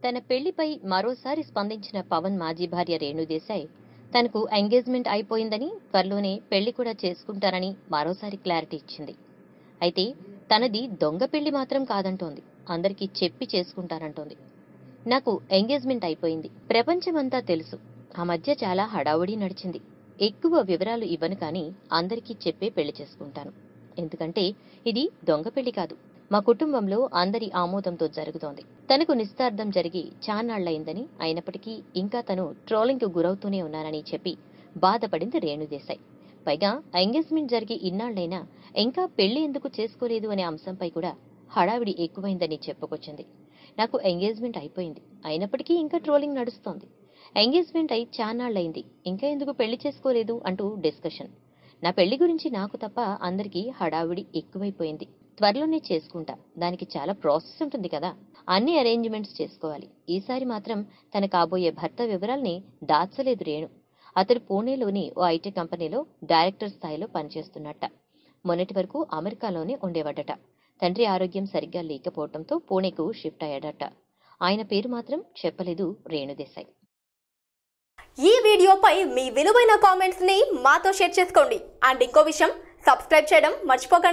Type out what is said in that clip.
తన పెళ్లిపై మరోసారి స్పందించిన పవన్ మాజీ భార్య రేణు దేశాయ్ తనకు ఎంగేజ్మెంట్ అయిపోయిందని, త్వరలోనే పెళ్లి కూడా చేసుకుంటారని మరోసారి క్లారిటీ ఇచ్చింది. అయితే తనది దొంగ పెళ్లి మాత్రం కాదంటోంది. అందరికీ చెప్పి చేసుకుంటానంటోంది. నాకు ఎంగేజ్మెంట్ అయిపోయింది, ప్రపంచమంతా తెలుసు. ఆ మధ్య చాలా హడావుడి నడిచింది. ఎక్కువ వివరాలు ఇవ్వను కానీ అందరికీ చెప్పే పెళ్లి చేసుకుంటాను. ఎందుకంటే ఇది దొంగ పెళ్లి కాదు, మా కుటుంబంలో అందరి ఆమోదంతో జరుగుతోంది. తనకు నిశ్చితార్థం జరిగి చాన్నాళ్లయిందని, అయినప్పటికీ ఇంకా తను ట్రోలింగ్ కు గురవుతూనే ఉన్నానని చెప్పి బాధపడింది రేణు దేశాయ్. పైగా ఎంగేజ్మెంట్ జరిగి ఇన్నాళ్లైనా ఇంకా పెళ్లి ఎందుకు చేసుకోలేదు అనే అంశంపై కూడా హడావిడి ఎక్కువైందని చెప్పుకొచ్చింది. నాకు ఎంగేజ్మెంట్ అయిపోయింది, అయినప్పటికీ ఇంకా ట్రోలింగ్ నడుస్తోంది. ఎంగేజ్మెంట్ అయి చాన్నాళ్లయింది, ఇంకా ఎందుకు పెళ్లి చేసుకోలేదు అంటూ డిస్కషన్. నా పెళ్లి గురించి నాకు తప్ప అందరికీ హడావిడి ఎక్కువైపోయింది. త్వరలోనే చేసుకుంటా, దానికి చాలా ప్రాసెస్ ఉంటుంది కదా, అన్ని అరేంజ్మెంట్స్ చేసుకోవాలి. ఈసారి మాత్రం తన కాబోయే భర్త వివరాల్ని దాచలేదు రేణు. అతడు పూణేలోని ఓ ఐటీ కంపెనీలో డైరెక్టర్ స్థాయిలో పనిచేస్తున్నట్ట. మొన్నటి వరకు అమెరికాలోనే ఉండేవాడట. తండ్రి ఆరోగ్యం సరిగ్గా లేకపోవడంతో పూణేకు షిఫ్ట్ అయ్యాడట. ఆయన పేరు మాత్రం చెప్పలేదు రేణు దేశాయ్. ఈ వీడియోపై మీ విలువైన కామెంట్స్ ని మాతో షేర్ చేసుకోండి. అండ్ ఇంకో విషయం, సబ్స్క్రైబ్ చేయడం మర్చిపోకండి.